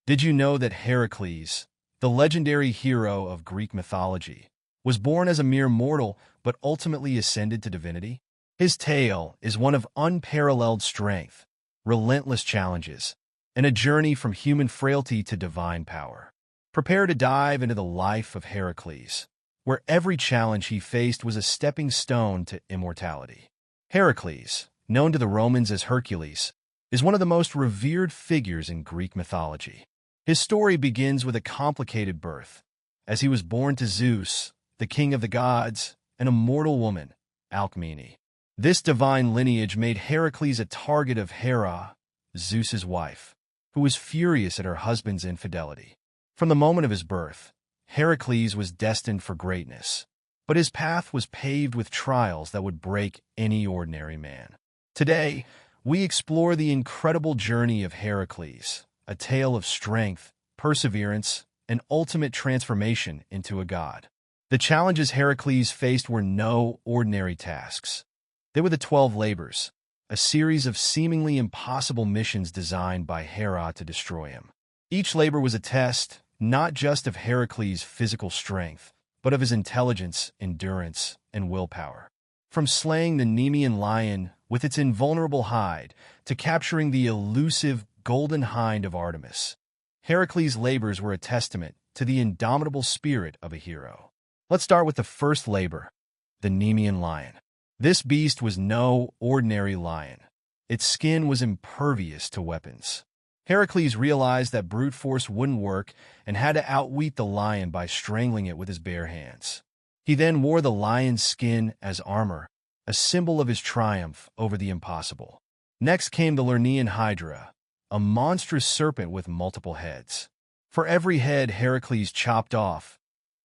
Did you know that Heracles, the legendary hero of Greek mythology, was born as a mere mortal but ultimately ascended to divinity? His tale is one of unparalleled strength, relentless challenges, and a journey from human frailty to divine power. Prepare to dive into the life of Heracles, where every challenge he faced was a stepping stone to immortality. Heracles, known to the Romans as Hercules, is one of the most revered figures in Greek mythology. His story begins with a complicated birth, as he was born to Zeus, the king of the gods, and a mortal woman, Alcmene. This divine lineage made Heracles a target of Hera, Zeus's wife, who was furious at her husband's infidelity. From the moment of his birth, Heracles was destined for greatness, but his path was paved with trials that would break any ordinary man. Today, we explore the incredible journey of Heracles, a tale of strength, perseverance, and ultimate transformation into a god. The challenges Heracles faced were no ordinary tasks. They were the 12 labors, a series of seemingly impossible missions designed by Hera to destroy him. Each labor was a test, not just of Heracles' physical strength, but of his intelligence, endurance, and willpower. From slaying the Nemean lion with its invulnerable hide to capturing the elusive golden hind of Artemis, Heracles' labors were a testament to the indomitable spirit of a hero. Let's start with the first labor, the Nemean lion. This beast was no ordinary lion. Its skin was impervious to weapons. Heracles realized that brute force wouldn't work and had to outwit the lion by strangling it with his bare hands. He then wore the lion's skin as armor, a symbol of his triumph over the impossible. Next came the Lernaean Hydra, a monstrous serpent with multiple heads. For every head Heracles chopped off,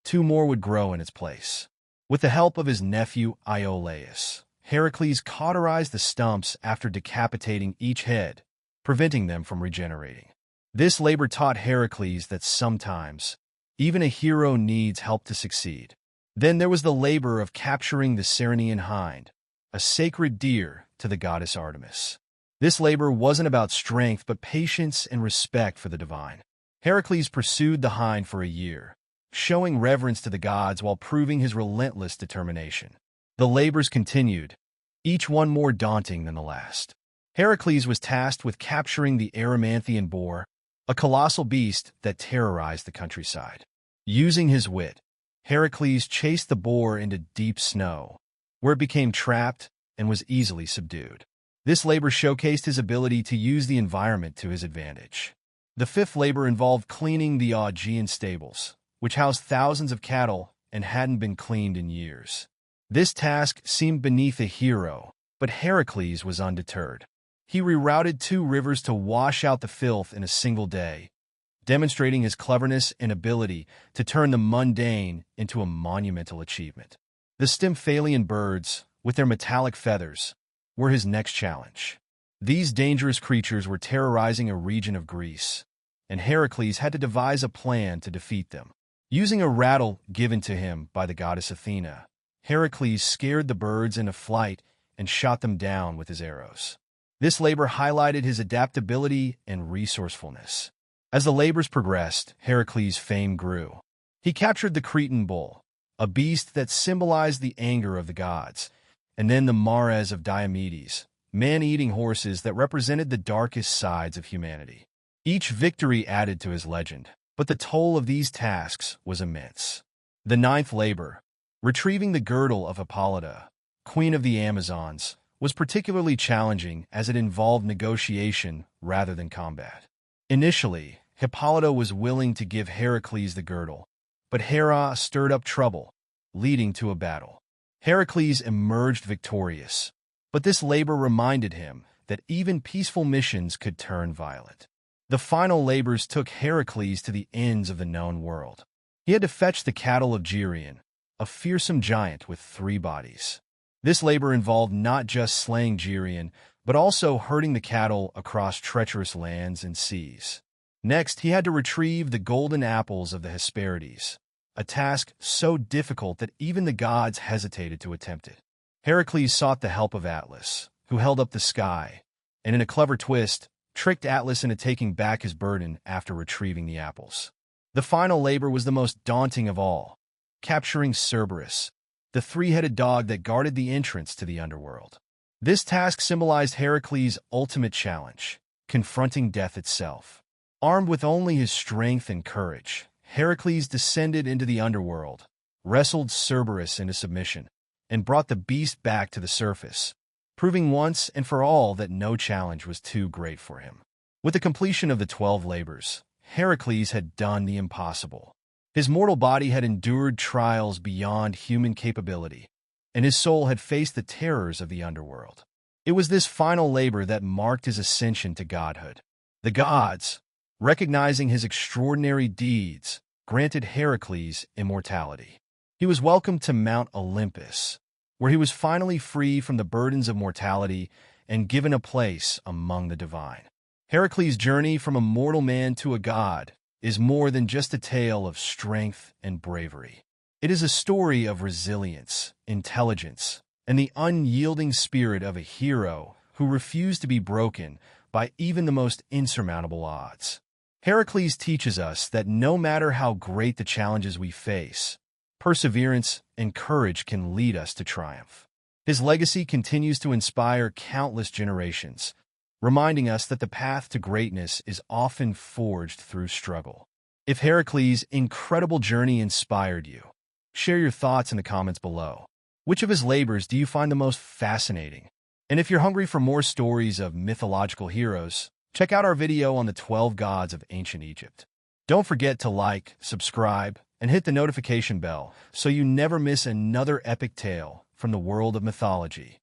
2 more would grow in its place. With the help of his nephew Iolaus, Heracles cauterized the stumps after decapitating each head, preventing them from regenerating. This labor taught Heracles that sometimes, even a hero needs help to succeed. Then there was the labor of capturing the Ceryneian hind, a sacred deer to the goddess Artemis. This labor wasn't about strength but patience and respect for the divine. Heracles pursued the hind for a year, showing reverence to the gods while proving his relentless determination. The labors continued, each one more daunting than the last. Heracles was tasked with capturing the Erymanthian boar, a colossal beast that terrorized the countryside. Using his wit, Heracles chased the boar into deep snow, where it became trapped and was easily subdued. This labor showcased his ability to use the environment to his advantage. The fifth labor involved cleaning the Augean stables, which housed thousands of cattle and hadn't been cleaned in years. This task seemed beneath a hero, but Heracles was undeterred. He rerouted 2 rivers to wash out the filth in a single day, demonstrating his cleverness and ability to turn the mundane into a monumental achievement. The Stymphalian birds, with their metallic feathers, were his next challenge. These dangerous creatures were terrorizing a region of Greece, and Heracles had to devise a plan to defeat them. Using a rattle given to him by the goddess Athena, Heracles scared the birds into flight and shot them down with his arrows. This labor highlighted his adaptability and resourcefulness. As the labors progressed, Heracles' fame grew. He captured the Cretan bull, a beast that symbolized the anger of the gods, and then the mares of Diomedes, man-eating horses that represented the darkest sides of humanity. Each victory added to his legend, but the toll of these tasks was immense. The 9th labor, retrieving the girdle of Hippolyta, queen of the Amazons, was particularly challenging as it involved negotiation rather than combat. Initially, Hippolyta was willing to give Heracles the girdle, but Hera stirred up trouble, leading to a battle. Heracles emerged victorious, but this labor reminded him that even peaceful missions could turn violent. The final labors took Heracles to the ends of the known world. He had to fetch the cattle of Geryon, a fearsome giant with 3 bodies. This labor involved not just slaying Geryon, but also herding the cattle across treacherous lands and seas. Next, he had to retrieve the golden apples of the Hesperides, a task so difficult that even the gods hesitated to attempt it. Heracles sought the help of Atlas, who held up the sky, and in a clever twist, tricked Atlas into taking back his burden after retrieving the apples. The final labor was the most daunting of all, capturing Cerberus, the three-headed dog that guarded the entrance to the underworld. This task symbolized Heracles' ultimate challenge, confronting death itself. Armed with only his strength and courage, Heracles descended into the underworld, wrestled Cerberus into submission, and brought the beast back to the surface, proving once and for all that no challenge was too great for him. With the completion of the 12 labors, Heracles had done the impossible. His mortal body had endured trials beyond human capability, and his soul had faced the terrors of the underworld. It was this final labor that marked his ascension to godhood. The gods, recognizing his extraordinary deeds, granted Heracles immortality. He was welcomed to Mount Olympus, where he was finally free from the burdens of mortality and given a place among the divine. Heracles' journey from a mortal man to a god is more than just a tale of strength and bravery. It is a story of resilience, intelligence, and the unyielding spirit of a hero who refused to be broken by even the most insurmountable odds. Heracles teaches us that no matter how great the challenges we face, perseverance and courage can lead us to triumph. His legacy continues to inspire countless generations, reminding us that the path to greatness is often forged through struggle. If Heracles' incredible journey inspired you, share your thoughts in the comments below. Which of his labors do you find the most fascinating? And if you're hungry for more stories of mythological heroes, check out our video on the 12 gods of ancient Egypt. Don't forget to like, subscribe, and hit the notification bell so you never miss another epic tale from the world of mythology.